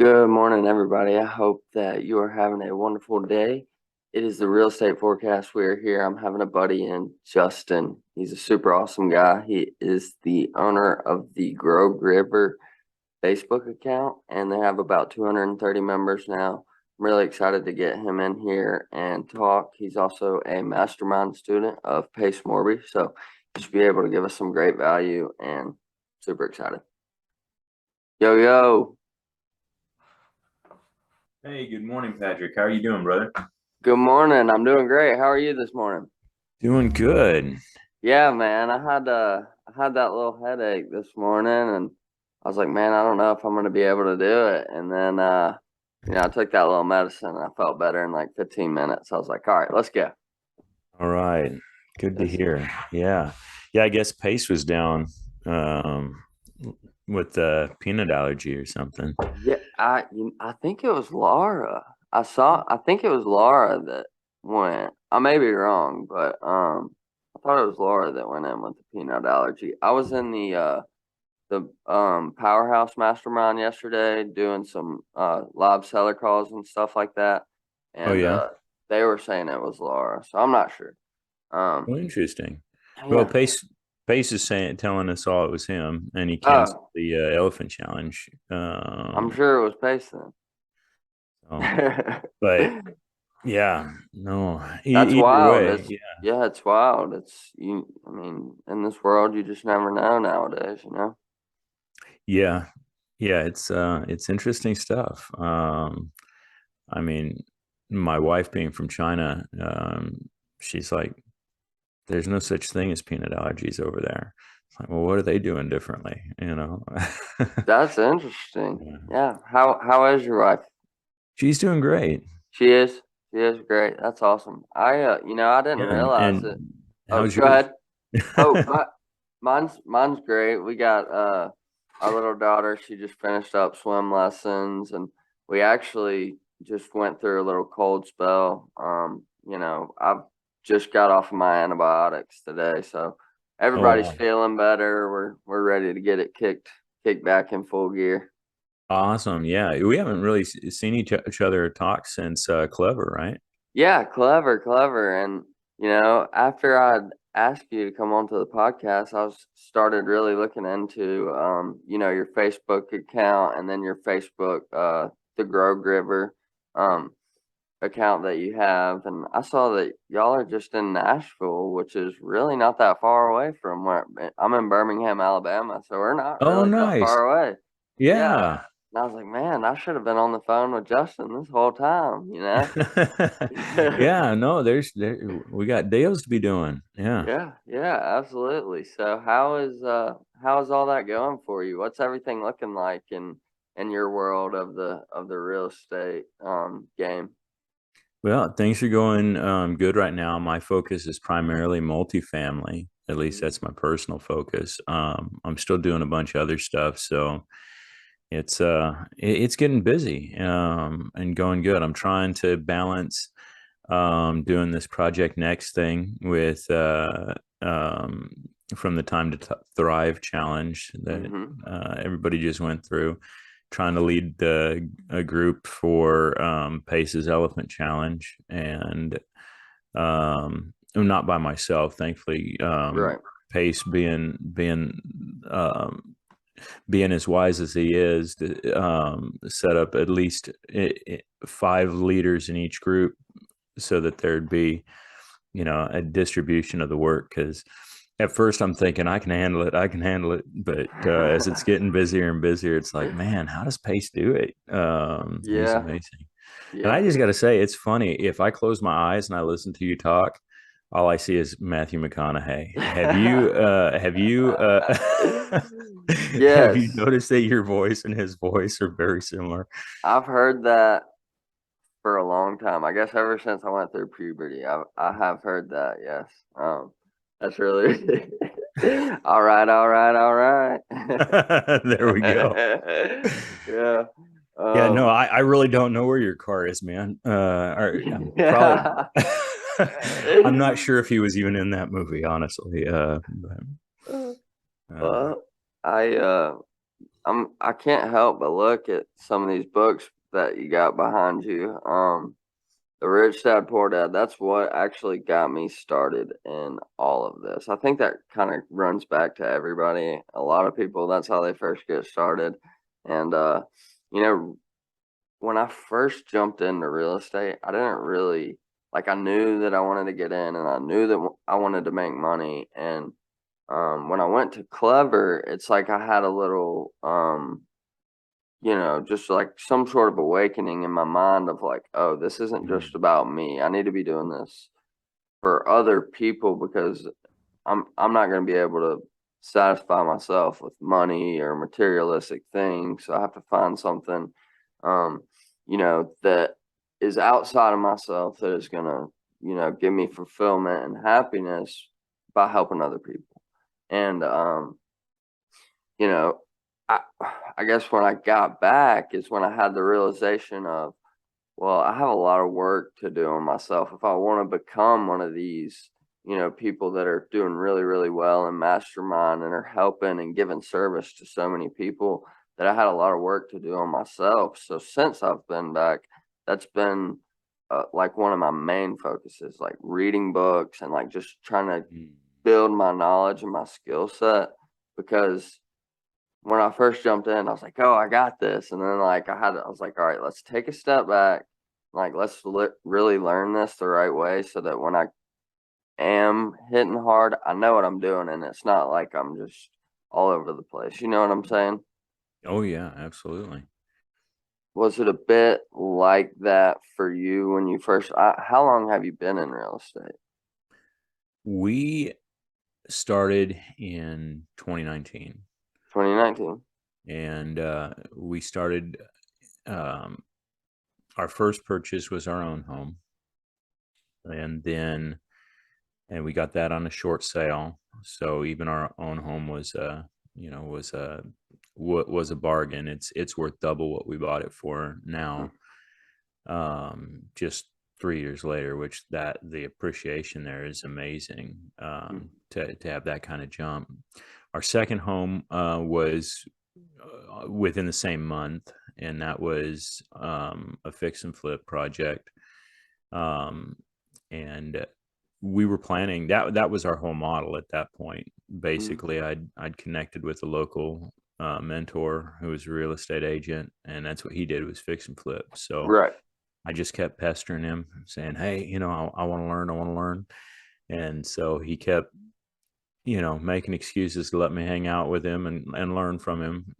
Good morning, everybody. I hope that you are having a wonderful day. It is the real estate forecast. We are here. I'm having a buddy in, Justin. He's a super awesome guy. He is the owner of the Grove River Facebook account, and they have about 230 members now. I'm really excited to get him in here and talk. He's also a mastermind student of Pace Morby, so he should be able to give us some great value and super excited. Yo, yo. Hey, good morning, Patrick. How are you doing, brother? Good morning. I'm doing great. How are you this morning? Doing good. Yeah, man. I had that little headache this morning, and I was like, man, I don't know if I'm gonna be able to do it. And then I took that little medicine and I felt better in like 15 minutes. I was like, all right, let's go. All right. Good to Yes. hear. Yeah. Yeah, I guess Pace was down with the peanut allergy or something. Yeah, I think it was Laura. I think it was Laura that went. I may be wrong, but I thought it was Laura that went in with the peanut allergy. I was in the Powerhouse Mastermind yesterday doing some live seller calls and stuff like that, Oh, and yeah. they were saying it was Laura, so I'm not sure. Well, interesting. Well, Yeah. Pace is telling us all it was him, and he canceled Oh, the elephant challenge. I'm sure it was Payson. So, but yeah, no. That's Either wild. way, It's yeah. Yeah, it's wild. It's you. I mean, in this world, you just never know nowadays. You know. Yeah. Yeah, it's interesting stuff. I mean, my wife being from China, she's like, there's no such thing as peanut allergies over there. It's like, well, what are they doing differently? That's interesting. Yeah. Yeah. How is your wife? She's doing great. She is. She is great. That's awesome. I didn't Yeah. realize it. And Oh, how's go yours? ahead. Oh, mine's great. We got our little daughter. She just finished up swim lessons, and we actually just went through a little cold spell. I've just got off of my antibiotics today, so Oh, everybody's wow. feeling better. We're ready to get it kicked back in full gear. Awesome. Yeah. We haven't really seen each other talk since Clever, right? Yeah, clever, clever. And after I'd asked you to come onto the podcast, I was started really looking into your Facebook account and then your Facebook the Grow River um account that you have. And I saw that y'all are just in Nashville, which is really not that far away from where I'm in Birmingham, Alabama, so we're not Oh, really that nice. far away. Yeah. Yeah. And I was like, man, I should have been on the phone with Justin this whole time. Yeah, no, we got deals to be doing. Yeah. Yeah, yeah, absolutely. So how is all that going for you? What's everything looking like in your world of the real estate game? Well, things are going good right now. My focus is primarily multifamily. At least Mhm. that's my personal focus. I'm still doing a bunch of other stuff, so it's getting busy and going good. I'm trying to balance doing this Project Next thing with um, from the Time to Thrive challenge that Mhm. everybody just went through, trying to lead a group for Pace's Elephant Challenge, and I'm not by myself, thankfully. Right. Pace um, being as wise as he is, to set up at least five leaders in each group so that there'd be, a distribution of the work. Because at first I'm thinking I can handle it, but as it's getting busier and busier, it's like, man, how does Pace do it? He's Yeah. amazing. And I Yeah. just got to say, it's funny, if I close my eyes and I listen to you talk, all I see is Matthew McConaughey. Have you Yes. noticed that your voice and his voice are very similar? I've heard that for a long time. I guess ever since I went through puberty, I have heard that. Yes. That's really all right. All right. All right. There we go. Yeah. Yeah, no, Um. I really don't know where your car is, man. Probably. Yeah. I'm not sure if he was even in that movie, honestly. But, uh, Well, I I can't help but look at some of these books that you got behind you. The Rich Dad Poor Dad, that's what actually got me started in all of this. I think that kind of runs back to everybody. A lot of people, that's how they first get started. And you know, when I first jumped into real estate, I didn't really like, I knew that I wanted to get in and I knew that I wanted to make money. And when I went to Clever, it's like I had a little just like some sort of awakening in my mind of like, oh, this isn't just about me. I need to be doing this for other people because I'm not going to be able to satisfy myself with money or materialistic things. So I have to find something, um, that is outside of myself that is going to, give me fulfillment and happiness by helping other people. And, you know, I, I guess when I got back is when I had the realization of, well, I have a lot of work to do on myself if I want to become one of these, people that are doing really, really well in mastermind and are helping and giving service to so many people, that I had a lot of work to do on myself. So since I've been back, that's been like one of my main focuses, like reading books and like just trying to Mm. build my knowledge and my skill set. Because when I first jumped in, I was like, "Oh, I got this," and then like I was like, "All right, let's take a step back, like let's really learn this the right way, so that when I am hitting hard, I know what I'm doing, and it's not like I'm just all over the place." You know what I'm saying? Oh yeah, absolutely. Was it a bit like that for you when you first? How long have you been in real estate? We started in 2019, 2019. and we started. Um, our first purchase was our own home, and then we got that on a short sale. So even our own home was was a bargain. It's worth double what we bought it for now. Just 3 years later, which that the appreciation there is amazing. To have that kind of jump. Our second home was within the same month, and that was a fix and flip project. Um, and we were planning that was our whole model at that point. Mm-hmm. Basically, I'd connected with a local mentor who was a real estate agent, and that's what he did, was fix and flip. So Right. I just kept pestering him, saying, "Hey, I want to learn. I want to learn." And so he kept, making excuses to let me hang out with him and learn from him,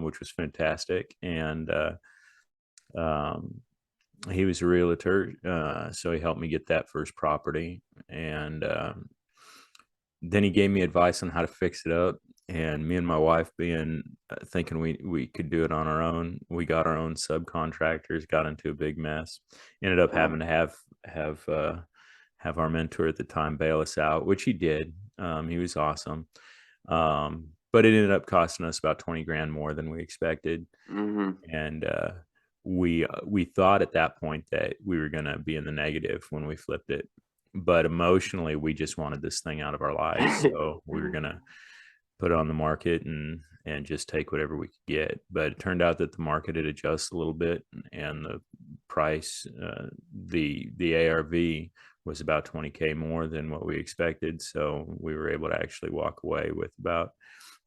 which was fantastic. And um, he was a realtor, so he helped me get that first property. And then he gave me advice on how to fix it up. And me and my wife, being thinking we could do it on our own, we got our own subcontractors, got into a big mess. Ended up having to have our mentor at the time bail us out, which he did. He was awesome, but it ended up costing us about 20 grand more than we expected. Mm-hmm. And we thought at that point that we were going to be in the negative when we flipped it, but emotionally we just wanted this thing out of our lives, so we were going to put it on the market and just take whatever we could get. But it turned out that the market had adjusted a little bit, and the price, the ARV was about 20K more than what we expected, so we were able to actually walk away with about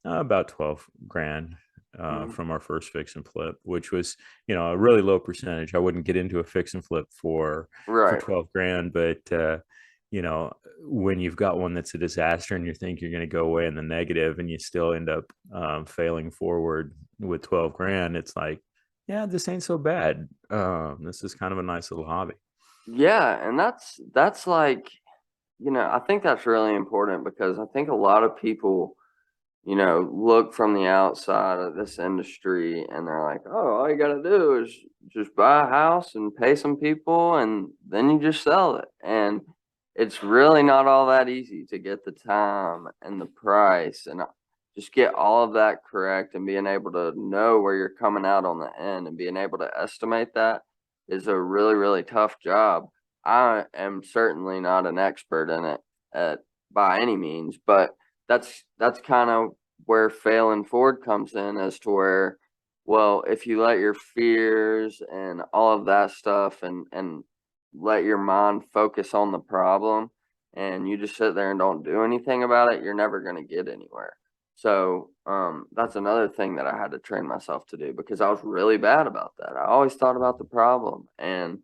12 grand Mm-hmm. from our first fix and flip, which was, a really low percentage. I wouldn't get into a fix and flip for Right. 12 grand, but you know, when you've got one that's a disaster and you think you're going to go away in the negative and you still end up failing forward with 12 grand, it's like, yeah, this ain't so bad. This is kind of a nice little hobby. Yeah, and that's like, I think that's really important because I think a lot of people, look from the outside of this industry and they're like, oh, all you got to do is just buy a house and pay some people and then you just sell it. And it's really not all that easy to get the time and the price and just get all of that correct, and being able to know where you're coming out on the end and being able to estimate that is a really, really tough job. I am certainly not an expert in it at by any means, but that's kind of where failing forward comes in as to where, well, if you let your fears and all of that stuff and let your mind focus on the problem and you just sit there and don't do anything about it, you're never going to get anywhere. So that's another thing that I had to train myself to do because I was really bad about that. I always thought about the problem and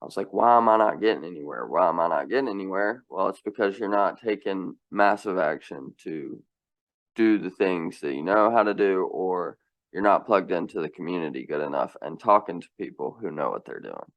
I was like, why am I not getting anywhere? Why am I not getting anywhere? Well, it's because you're not taking massive action to do the things that you know how to do, or you're not plugged into the community good enough and talking to people who know what they're doing.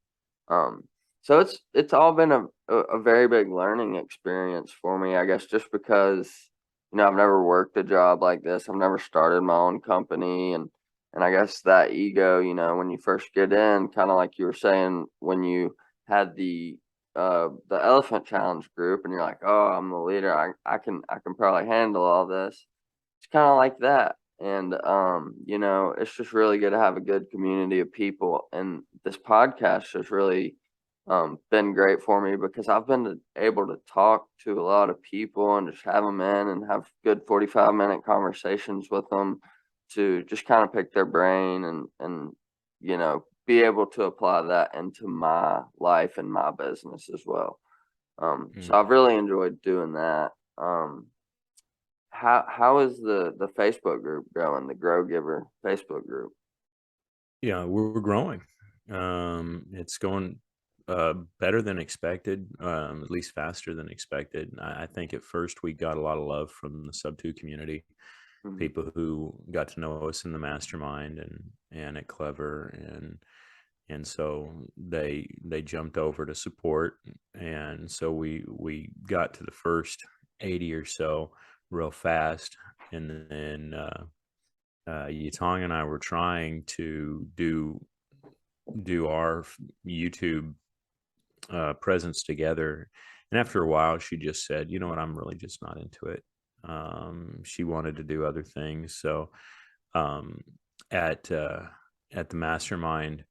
Um, so it's all been a very big learning experience for me, I guess, just because I've never worked a job like this. I've never started my own company, and I guess that ego, when you first get in, kind of like you were saying when you had the elephant challenge group, and you're like, oh, I'm the leader. I can probably handle all this. It's kind of like that. And, it's just really good to have a good community of people. And this podcast has really been great for me because I've been able to talk to a lot of people and just have them in and have good 45-minute conversations with them to just kind of pick their brain and, be able to apply that into my life and my business as well. So I've really enjoyed doing that. How is the Facebook group going? The Grow Giver Facebook group. Yeah, we're growing. It's going better than expected, at least faster than expected. I think at first we got a lot of love from the sub two community, Mhm. people who got to know us in the mastermind and at Clever, and so they jumped over to support, and so we got to the first 80 or so real fast, and then Yatong and I were trying to do our YouTube presence together, and after a while, she just said, "You know what? I'm really just not into it." She wanted to do other things, so um, at at the mastermind,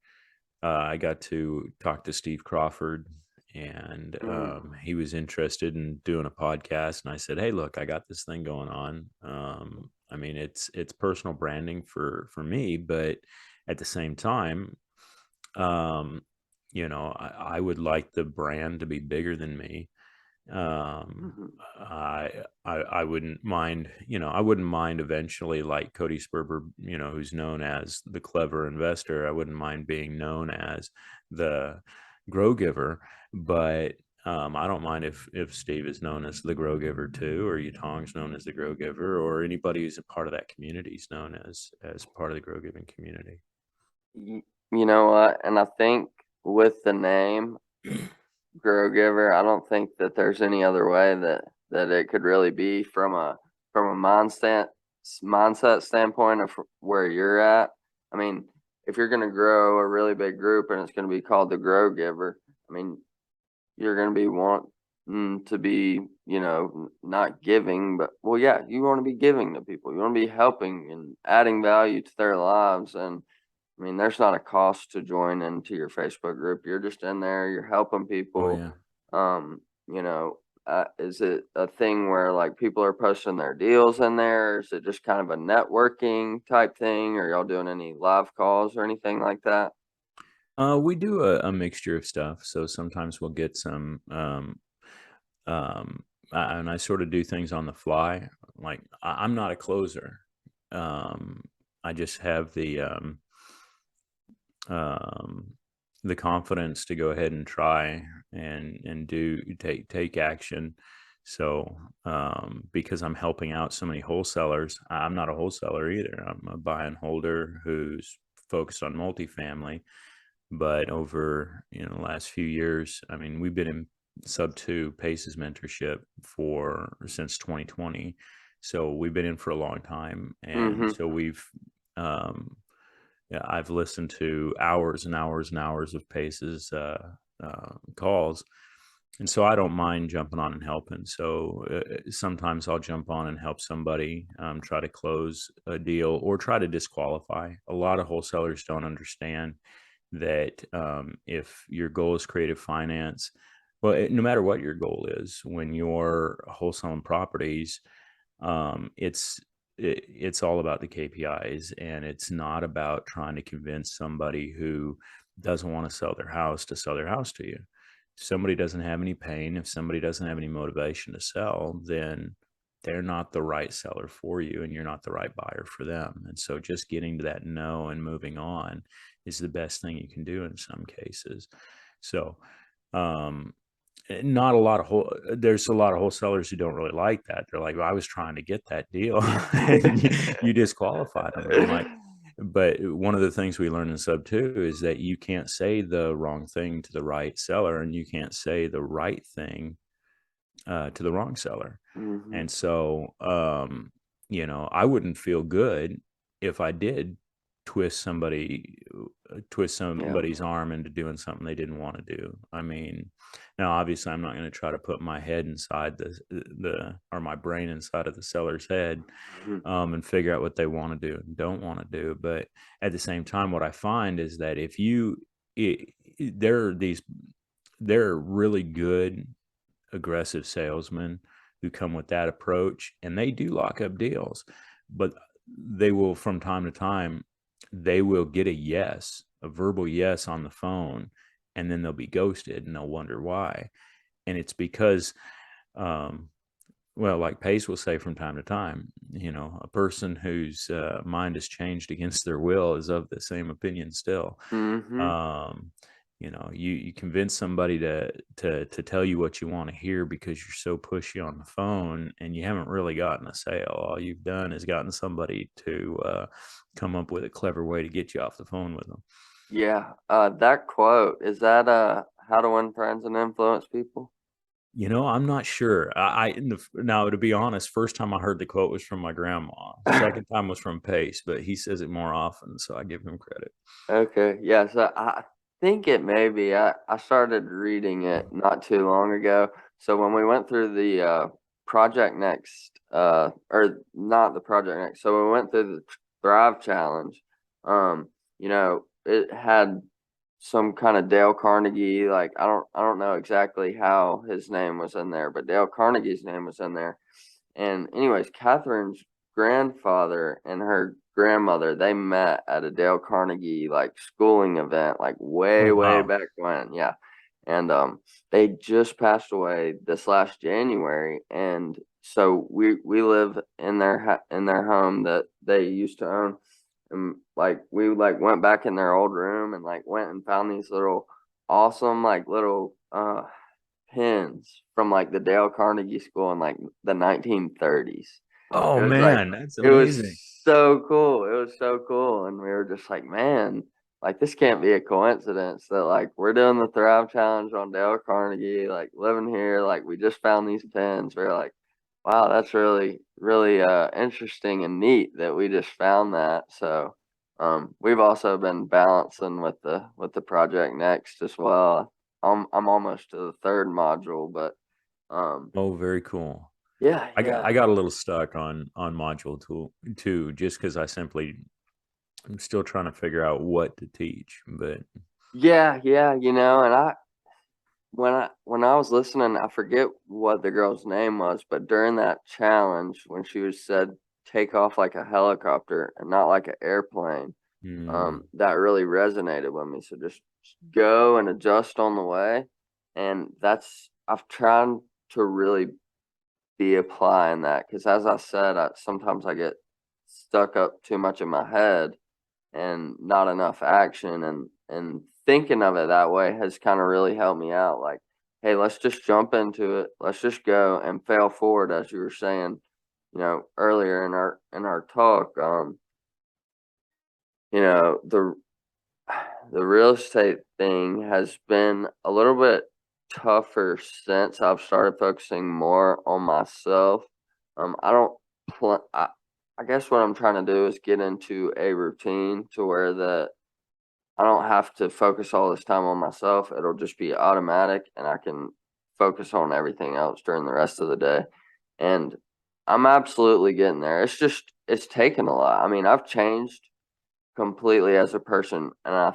I got to talk to Steve Crawford, and Mm. he was interested in doing a podcast. And I said, "Hey, look, I got this thing going on. I mean, it's personal branding for me, but at the same time, um, I would like the brand to be bigger than me. um Mhm. I wouldn't mind, I wouldn't mind eventually, like Cody Sperber, who's known as the clever investor. I wouldn't mind being known as the grow giver, but I don't mind if Steve is known as the grow giver too, or Yutong's known as the grow giver, or anybody who's a part of that community is known as part of the grow giving community. You know what? And I think with the name Grow Giver, I don't think that there's any other way that it could really be from a mindset standpoint of where you're at. I mean, if you're going to grow a really big group and it's going to be called the Grow Giver, I mean, you're going to be wanting to be, not giving, but well, yeah, you want to be giving to people. You want to be helping and adding value to their lives. And I mean, there's not a cost to join into your Facebook group. You're just in there, you're helping Oh people. yeah. Um, you know, is it a thing where like people are posting their deals in there? Is it just kind of a networking type thing? Are y'all doing any live calls or anything like that? We do a mixture of stuff. So sometimes we'll get some, and I sort of do things on the fly. Like I'm not a closer. Um, I just have um, the confidence to go ahead and try and do take action. So because I'm helping out so many wholesalers, I'm not a wholesaler either. I'm a buy and holder who's focused on multifamily. But over the last few years, I mean, we've been in sub two paces mentorship for since 2020, so we've been in for a long time, and Mm-hmm. so we've yeah, I've listened to hours and hours and hours of paces calls, and so I don't mind jumping on and helping. So sometimes I'll jump on and help somebody try to close a deal or try to disqualify. A lot of wholesalers don't understand that if your goal is creative finance, well, no matter what your goal is, when you're wholesaling properties, it's it's all about the KPIs, and it's not about trying to convince somebody who doesn't want to sell their house to sell their house to you. If somebody doesn't have any pain, if somebody doesn't have any motivation to sell, then they're not the right seller for you, and you're not the right buyer for them. And so just getting to that no and moving on is the best thing you can do in some cases. So um not a lot of there's a lot of wholesalers who don't really like that. They're like, well, I was trying to get that deal and you disqualified them. I'm like, but one of the things we learn in sub 2 is that you can't say the wrong thing to the right seller, and you can't say the right thing to the wrong seller. Mhm. And so, I wouldn't feel good if I did twist Yeah. somebody's arm into doing something they didn't want to do. I mean, now obviously I'm not going to try to put my head inside or my brain inside of the seller's head, Mhm. and figure out what they want to do and don't want to do. But at the same time, what I find is that if you, it, there are really good aggressive salesmen who come with that approach, and they do lock up deals, but they will, from time to time, they will get a verbal yes on the phone, and then they'll be ghosted and they'll wonder why. And it's because, well, like Pace will say from time to time, a person whose mind has changed against their will is of the same opinion still. Mhm. Um, you convince somebody to tell you what you want to hear because you're so pushy on the phone, and you haven't really gotten a sale. All you've done is gotten somebody to come up with a clever way to get you off the phone with them. Yeah. That quote, is that How to Win Friends and Influence People? I'm not sure. Now, to be honest, first time I heard the quote was from my grandma. Second time was from Pace, but he says it more often, so I give him credit. Okay. Yeah, so I think it may be. I started reading it not too long ago. So when we went through the Project Next, or not the Project Next, so we went through the Thrive Challenge. It had some kind of Dale Carnegie, like I don't know exactly how his name was in there, but Dale Carnegie's name was in there. And anyways, Catherine's grandfather and her grandmother, they met at a Dale Carnegie like schooling event, like Oh, way wow. back when. Yeah. And they just passed away this last January. And so we live in in their home that they used to own. And like we like went back in their old room and like went and found these little awesome like little pins from like the Dale Carnegie School in like the 1930s. It Oh, was like man, that's it was amazing. so cool. It was so cool, and we were just like, man, like this can't be a coincidence that like we're doing the Thrive Challenge on Dale Carnegie, like living here, like we just found these pins. We're like, wow, that's really interesting and neat that we just found that. So we've also been balancing with the Project Next as well. I'm almost to the third module, but um, Oh, very cool. yeah, I yeah, got a little stuck on module two, just because I'm still trying to figure out what to teach. But yeah. And when I was listening, I forget what the girl's name was, but during that challenge, when she was said take off like a helicopter and not like an airplane, mm, that really resonated with me. So just go and adjust on the way, and I've tried to really be applying that because, as I said, sometimes I get stuck up too much in my head and not enough action, and thinking of it that way has kind of really helped me out. Like, hey, let's just jump into it. Let's just go and fail forward, as you were saying, earlier in our talk. You know, the real estate thing has been a little bit tougher since I've started focusing more on myself. I don't pl- I guess what I'm trying to do is get into a routine to where that I don't have to focus all this time on myself. It'll just be automatic and I can focus on everything else during the rest of the day. And I'm absolutely getting there. It's taken a lot. I mean, I've changed completely as a person, and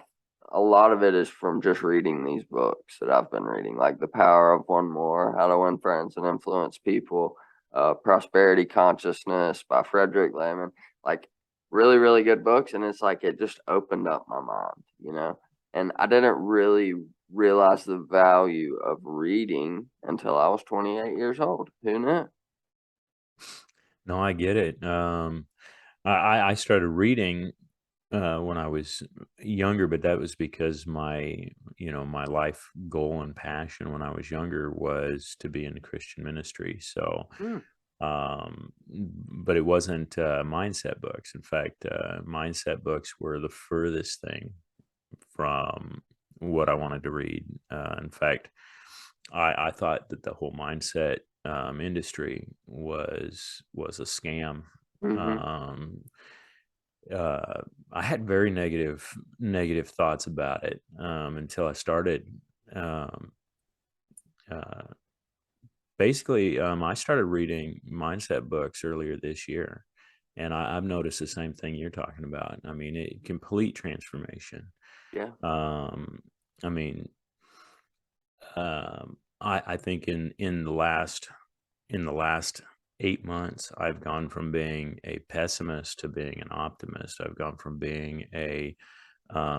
a lot of it is from just reading these books that I've been reading, like The Power of One More, How to Win Friends and Influence People. Prosperity Consciousness by Frederick Lehman. Like really, really good books. And it's like it just opened up my mind. And I didn't really realize the value of reading until I was 28 years old. Who knew? No, I get it. I started reading when I was younger, but that was because my life goal and passion when I was younger was to be in Christian ministry. So, Hmm. but it wasn't mindset books. In fact, mindset books were the furthest thing from what I wanted to read. In fact, I thought that the whole mindset industry was a scam. Mm-hmm. Um, I had very negative thoughts about it until I started. Um, uh, Basically, I started reading mindset books earlier this year, and I've noticed the same thing you're talking about. I mean, complete transformation. Yeah. Um, I mean, I think in the last 8 months, I've gone from being a pessimist to being an optimist. I've gone from being a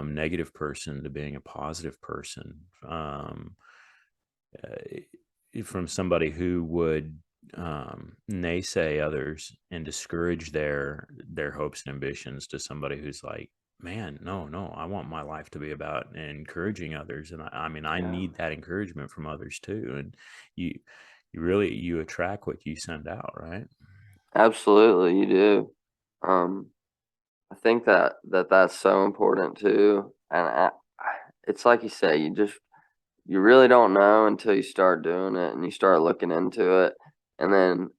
negative person to being a positive person. From somebody who would naysay others and discourage their hopes and ambitions to somebody who's like, man, no, I want my life to be about encouraging others, and I mean, I Yeah. need that encouragement from others too. And you you attract what you send out, right? Absolutely, you do. Um, I think that's so important too. And it's like you say, you really don't know until you start doing it and you start looking into it. And then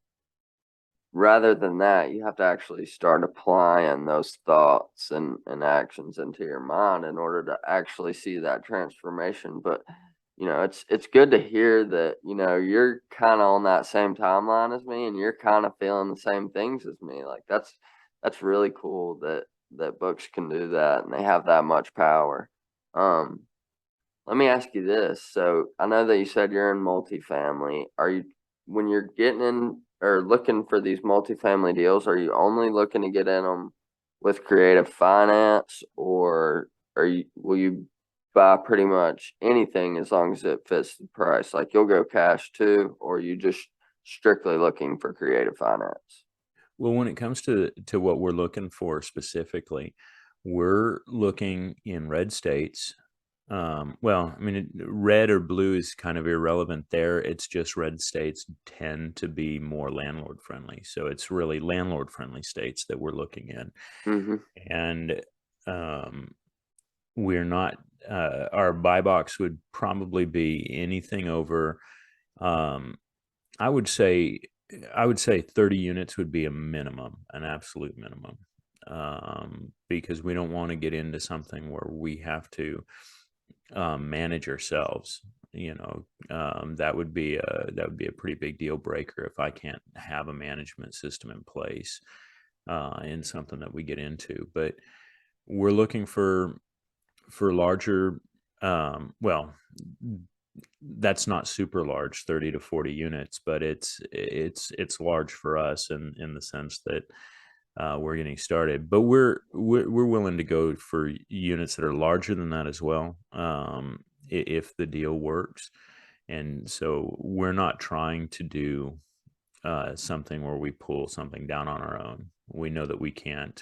rather than that, you have to actually start applying those thoughts and actions into your mind in order to actually see that transformation. But it's good to hear that, you're kind of on that same timeline as me and you're kind of feeling the same things as me. Like that's really cool that books can do that and they have that much power. Um, Let me ask you this. So I know that you said you're in multifamily. When you're getting in or looking for these multifamily deals, are you only looking to get in them with creative finance, or will you buy pretty much anything as long as it fits the price? Like you'll go cash too, or you just strictly looking for creative finance? Well, when it comes to what we're looking for specifically, we're looking in red states. Well, I mean, red or blue is kind of irrelevant there. It's just red states tend to be more landlord friendly. So it's really landlord friendly states that we're looking in. Mm-hmm. And we're not, our buy box would probably be anything over, um, I would say, I would say 30 units would be a minimum, an absolute minimum, because we don't want to get into something where we have to manage ourselves. That would be a pretty big deal breaker if I can't have a management system in place in something that we get into. But we're looking for larger. Well, that's not super large, 30 to 40 units, but it's large for us in the sense that we're getting started, but we're willing to go for units that are larger than that as well, if the deal works. And so we're not trying to do something where we pull something down on our own. We know that we can't.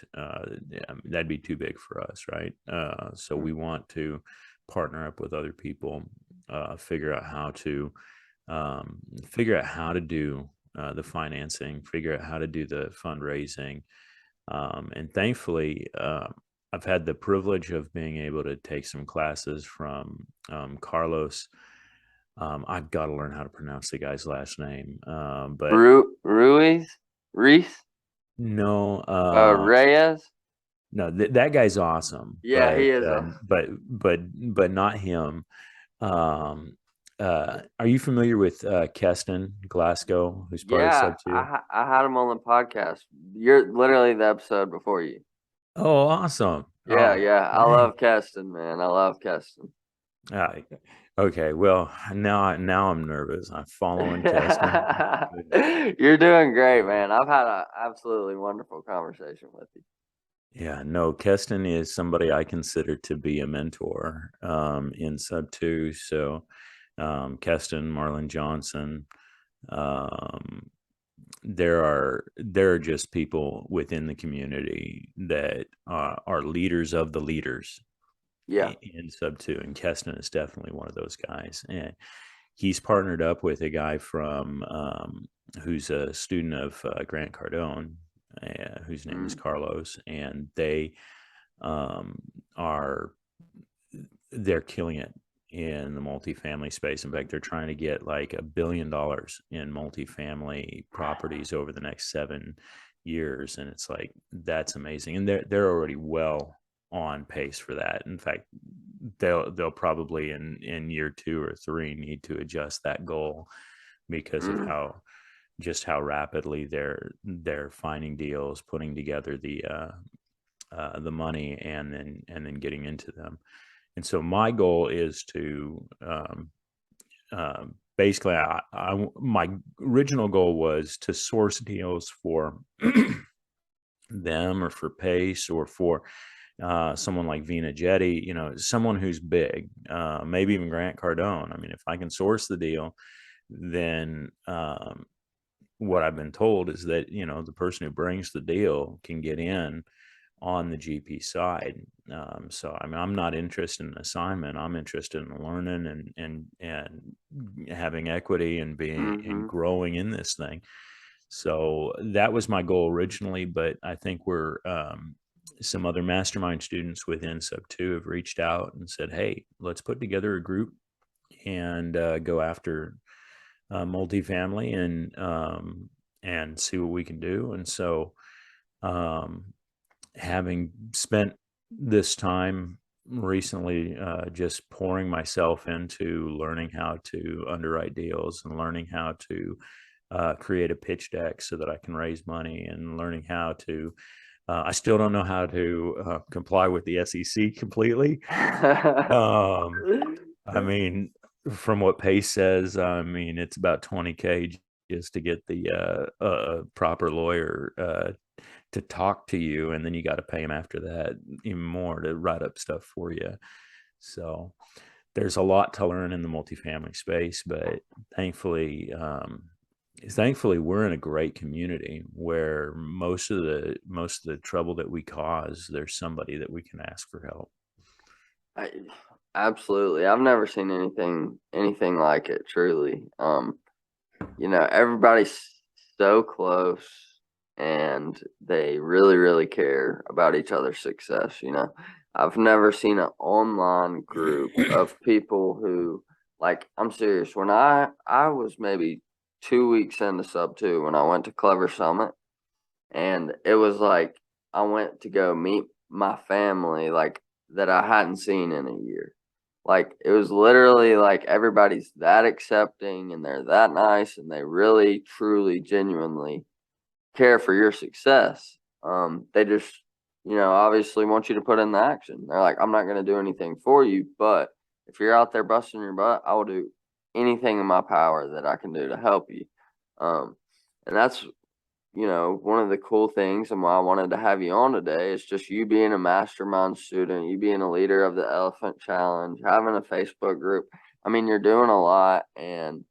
That'd be too big for us, right? So we want to partner up with other people, figure out how to do the financing, figure out how to do the fundraising, and thankfully, I've had the privilege of being able to take some classes from Carlos. I've got to learn how to pronounce the guy's last name, but Ruiz, Reese, no, Reyes. no, that guy's awesome, Yeah, he is. but not him. Um, are you familiar with Keston Glasgow, who's part of Yeah, Sub Two? I had him on the podcast. You're literally the episode before you. Oh, awesome! Yeah, Oh, yeah. I dang. love Keston, man. I love Keston. Uh, okay, well now I'm nervous. I'm following Keston. You're doing great, man. I've had an absolutely wonderful conversation with you. Yeah, no, Keston is somebody I consider to be a mentor in Sub Two. So Keston, Marlon Johnson, um, there are just people within the community that are leaders of the leaders Yeah. in Sub Two, and Keston is definitely one of those guys. And he's partnered up with a guy from who's a student of Grant Cardone, whose name is Mm, Carlos, and they um, are they're killing it in the multifamily space. In fact, they're trying to get like $1 billion in multifamily properties over the next 7 years, and it's like that's amazing. And they're already well on pace for that. In fact, they'll probably in year 2 or 3 need to adjust that goal because of mm, how rapidly they're finding deals, putting together the money, and then getting into them. And so my goal is to basically, my original goal was to source deals for them or for Pace or for someone like Vina Jetty, someone who's big, maybe even Grant Cardone. I mean, if I can source the deal, then what I've been told is that, the person who brings the deal can get in on the GP side. So I mean, I'm not interested in assignment. I'm interested in learning and having equity and being and mm-hmm. growing in this thing. So that was my goal originally, but I think we're some other mastermind students within Sub Two have reached out and said, "Hey, let's put together a group and go after multifamily and see what we can do." And so um, having spent this time recently just pouring myself into learning how to underwrite deals and learning how to create a pitch deck so that I can raise money and learning how to I still don't know how to comply with the SEC completely. um, I mean, from what Pace says, I mean, it's about 20K just to get the proper lawyer to talk to you, and then you got to pay him after that even more to write up stuff for you. So there's a lot to learn in the multifamily space, but thankfully, thankfully we're in a great community where most of the trouble that we cause, there's somebody that we can ask for help. I, absolutely. I've never seen anything like it, truly. Everybody's so close and they really, really care about each other's success. I've never seen an online group of people who, like, I'm serious. When I was maybe 2 weeks into Sub 2 when I went to Clever Summit, and it was like I went to go meet my family, like, that I hadn't seen in a year. Like, it was literally like everybody's that accepting and they're that nice and they really, truly, genuinely care for your success. They just, obviously want you to put in the action. They're like, I'm not going to do anything for you, but if you're out there busting your butt, I will do anything in my power that I can do to help you. And that's one of the cool things and why I wanted to have you on today is just you being a mastermind student, you being a leader of the Elephant Challenge, having a Facebook group. I mean, you're doing a lot and,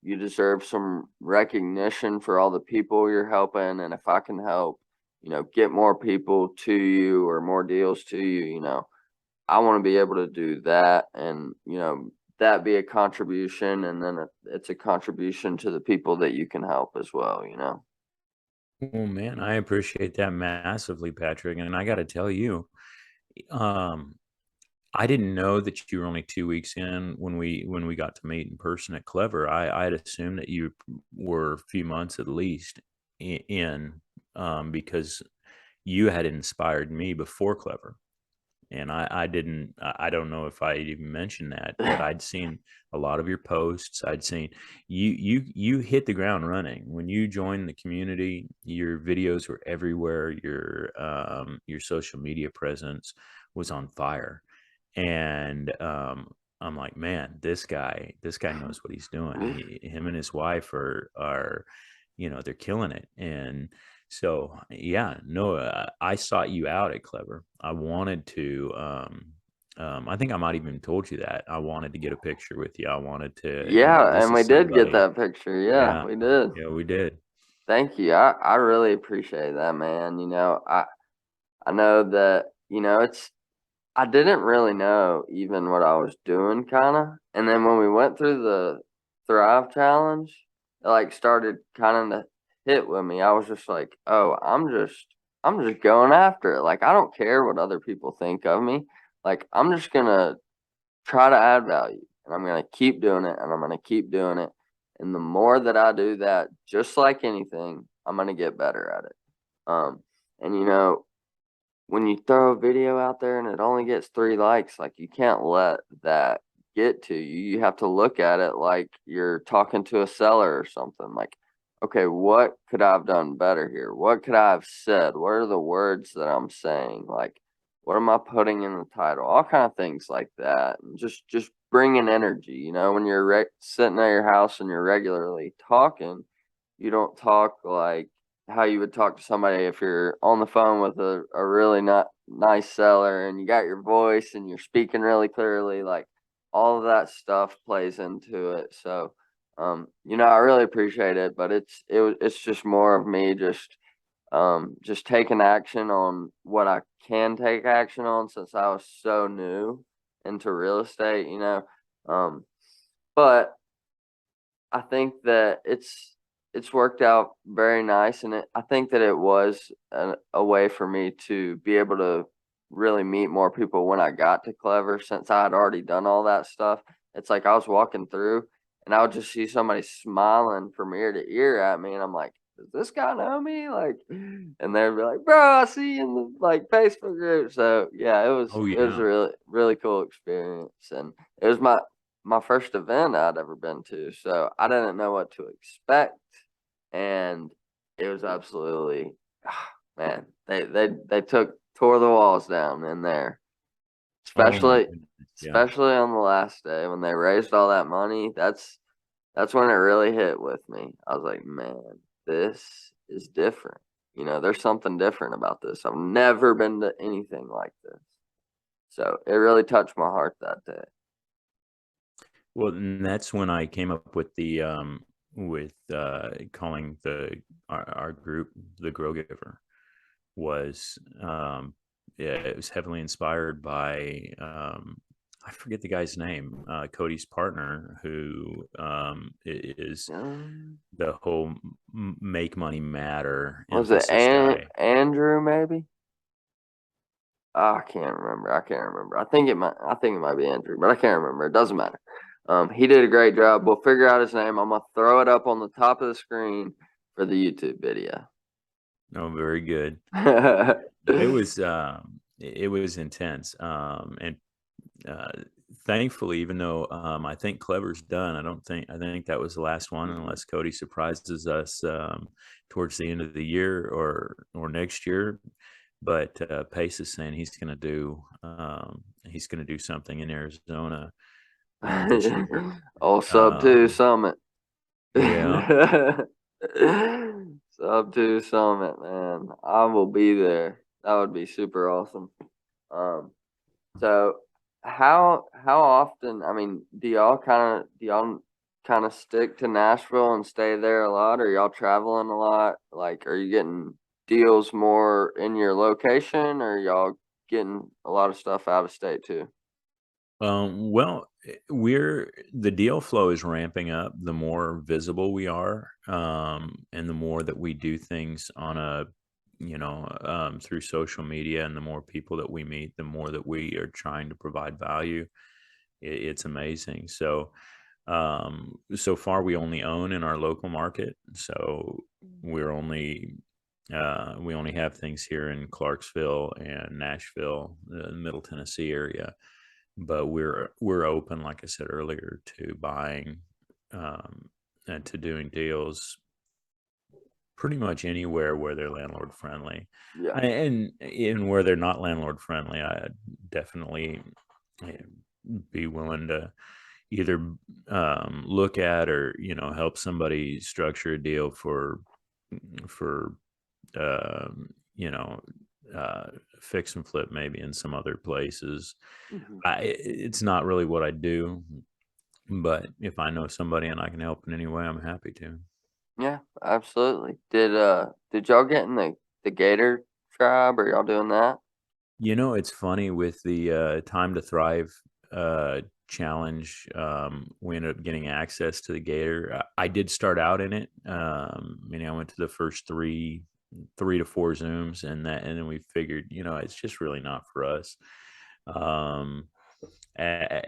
you deserve some recognition for all the people you're helping. And if I can help, get more people to you or more deals to you, I want to be able to do that and, that be a contribution. And then it's a contribution to the people that you can help as well. Well, man, I appreciate that massively, Patrick. And I got to tell you, um, I didn't know that you were only 2 weeks in when we got to meet in person at Clever. I'd assumed that you were a few months at least in, because you had inspired me before Clever. And I didn't, I don't know if I even mentioned that, but I'd seen a lot of your posts. I'd seen you hit the ground running when you joined the community. Your videos were everywhere. Your social media presence was on fire. And I'm like, man, this guy knows what he's doing. Him and his wife are, they're killing it. And so, yeah, no, I sought you out at Clever. I wanted to, I think I might even told you that I wanted to get a picture with you. I wanted to, Yeah, this and we is did get somebody. that picture. Yeah, Yeah, we did. yeah, we did. Thank you. I really appreciate that, man. I know that, I didn't really know even what I was doing kind of. And then when we went through the Thrive challenge, it like started kind of to hit with me. I was just like, "Oh, I'm just going after it. Like I don't care what other people think of me. Like I'm just going to try to add value and I'm going to keep doing it and I'm going to keep doing it. And the more that I do that, just like anything, I'm going to get better at it. And when you throw a video out there and it only gets 3 likes, like you can't let that get to you. You have to look at it like you're talking to a seller or something. Like, okay, what could I have done better here? What could I have said? What are the words that I'm saying? Like, what am I putting in the title? All kind of things like that. And just bringing energy. When you're sitting at your house and you're regularly talking, you don't talk like how you would talk to somebody if you're on the phone with a really not nice seller and you got your voice and you're speaking really clearly. Like all of that stuff plays into it. So I really appreciate it, but it's just more of me just taking action on what I can take action on since I was so new into real estate. um but I think that it's worked out very nice, and I think that it was a way for me to be able to really meet more people when I got to Clever since I had already done all that stuff. It's like I was walking through and I would just see somebody smiling from ear to ear at me, and I'm like, "Does this guy know me?" Like, and they'd be like, "Bro, I see you in the like Facebook group." So yeah, it was Oh it was a yeah. really really cool experience, and it was my first event I'd ever been to, so I didn't know what to expect, and it was absolutely, man. They tore the walls down in there, Oh my especially goodness. Yeah. especially on the last day when they raised all that money. That's when it really hit with me. I was like, man, this is different. There's something different about this. I've never been to anything like this, so it really touched my heart that day. Well, and that's when I came up with the calling our group the Grow Giver. Was Yeah, it was heavily inspired by I forget the guy's name, Cody's partner, who is Um, the whole make money matter Was it emphasis guy. Andrew? Maybe I can't remember. I can't remember. I think it might. I think it might be Andrew, but I can't remember. It doesn't matter. He did a great job. We'll figure out his name. I'm gonna throw it up on the top of the screen for the YouTube video. Oh, very good. It was intense, and uh, thankfully, even though I think Clever's done, I think that was the last one, unless Cody surprises us towards the end of the year or next year. But Pace is saying he's going to do something in Arizona this year. Oh, sub two Um, summit. yeah. Sub two summit, man. I will be there. That would be super awesome. Um, So how often, I mean, do y'all kind of stick to Nashville and stay there a lot? Or y'all traveling a lot? Like, are you getting deals more in your location, or y'all getting a lot of stuff out of state too? Well, we're the deal flow is ramping up the more visible we are, and the more that we do things on through social media, and the more people that we meet, the more that we are trying to provide value. It's amazing. So far we only own in our local market. So we only have things here in Clarksville and Nashville, the Middle Tennessee area, but we're open, like I said earlier, to buying and to doing deals pretty much anywhere where they're landlord friendly. Yeah. And where they're not landlord friendly, I definitely be willing to either look at or help somebody structure a deal for you know fix and flip maybe in some other places. Mhm. It's not really what I do, but if I know somebody and I can help in any way, I'm happy to. Yeah, absolutely. Did y'all get in the Gator tribe? Are y'all doing that? It's funny with the Time to Thrive challenge. We ended up getting access to the Gator. I did start out in it. I went to the first three to four Zooms, and then we figured, it's just really not for us. Um, uh,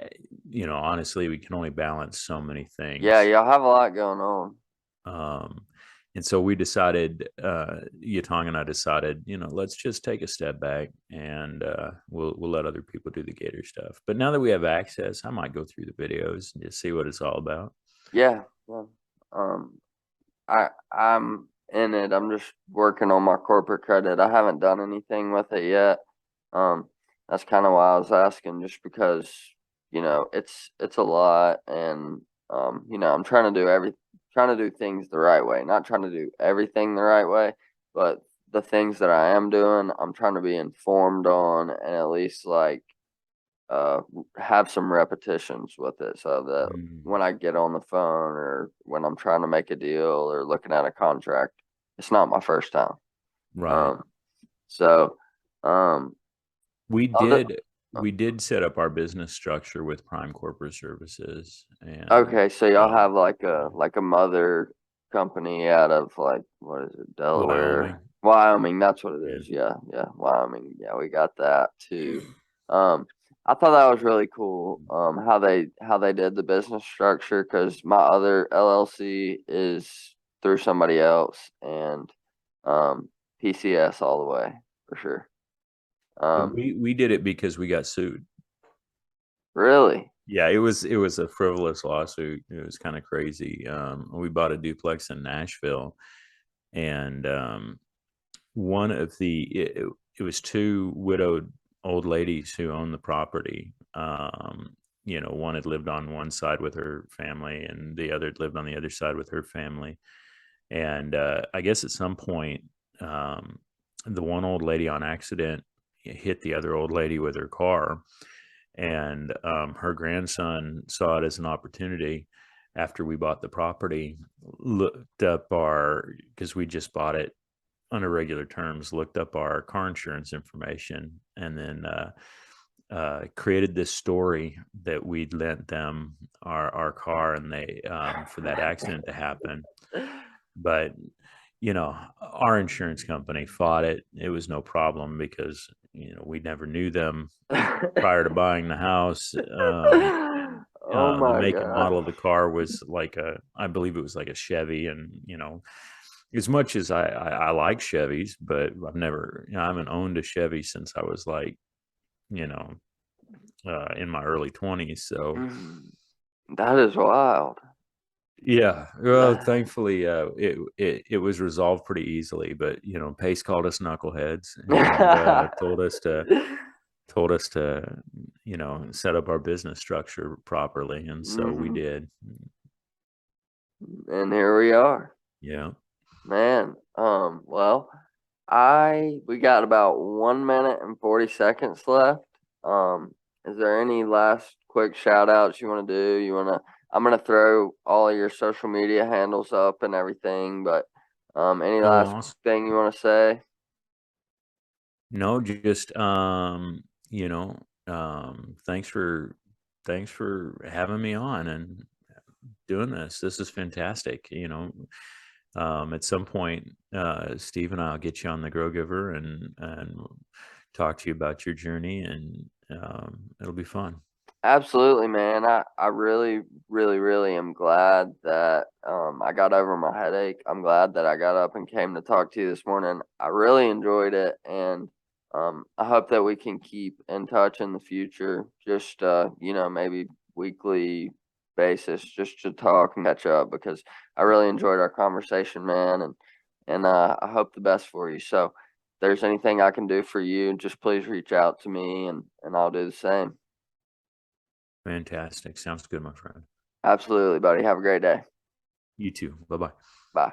Honestly, we can only balance so many Yeah, things. y'all have a lot going on. Um, and so we decided, Yatong and I decided, let's just take a step back and we'll let other people do the Gator stuff. But now that we have access, I might go through the videos and just see what it's all about. Yeah, yeah. Um, I'm in it. I'm just working on my corporate credit. I haven't done anything with it yet. Um, that's kind of why I was asking, just because it's a lot, and I'm trying to do things the right way. Not trying to do everything the right way, but the things that I am doing, I'm trying to be informed on, and at least like uh have some repetitions with it, so that Mm, when I get on the phone or when I'm trying to make a deal or looking at a contract, it's not my first time. right. Um, so, um, We other did we did set up our business structure with Prime Corporate Services and okay, so y'all um, have like a mother company out of like what is it, Wyoming. Delaware, Wyoming? That's what it Yeah. is. Yeah, yeah, Wyoming. Yeah, we got that too. Um, I thought that was really cool. How they did the business structure, because my other LLC is through somebody else, and PCS all the way for sure. Um, We did it because we got sued. really? Yeah, it was a frivolous lawsuit. It was kind of crazy. We bought a duplex in Nashville, and one of it was two widowed old ladies who owned the property. One had lived on one side with her family, and the other had lived on the other side with her family. And I guess at some point, um, the one old lady on accident hit the other old lady with her car, and her grandson saw it as an opportunity after we bought the property, looked up our, because we just bought it on irregular terms, looked up our car insurance information, and then created this story that we'd lent them our car, and they for that accident to happen. But our insurance company fought it. It was no problem because we never knew them prior to buying the house. Oh The my make and model God. of the car was I believe it was like a Chevy, and as much as I like Chevys, but I haven't owned a Chevy since I was like, you know, in my early 20s. So Mhm. That is wild. yeah, well, That- thankfully, it was resolved pretty easily. But Pace called us knuckleheads and told us to set up our business structure properly, and so we Mhm. did. And here we are, Yeah. man. Well, we got about 1 minute and 40 seconds left. Is there any last quick shout outs you want to do? I'm gonna throw all of your social media handles up and everything, but any Oh, last awesome. thing you want to say? No, just thanks for having me on and doing this. This is fantastic. At some point, Steve and I'll get you on the Grow Giver and talk to you about your journey, and it'll be fun. Absolutely, man. I really, really, really am glad that I got over my headache. I'm glad that I got up and came to talk to you this morning. I really enjoyed it, and I hope that we can keep in touch in the future. Just maybe weekly basis, just to talk and catch up, because I really enjoyed our conversation, man, and I hope the best for you. So, if there's anything I can do for you, just please reach out to me, and I'll do the same. Fantastic. Sounds good, my friend. Absolutely, buddy. Have a great day. You too. Bye bye. Bye.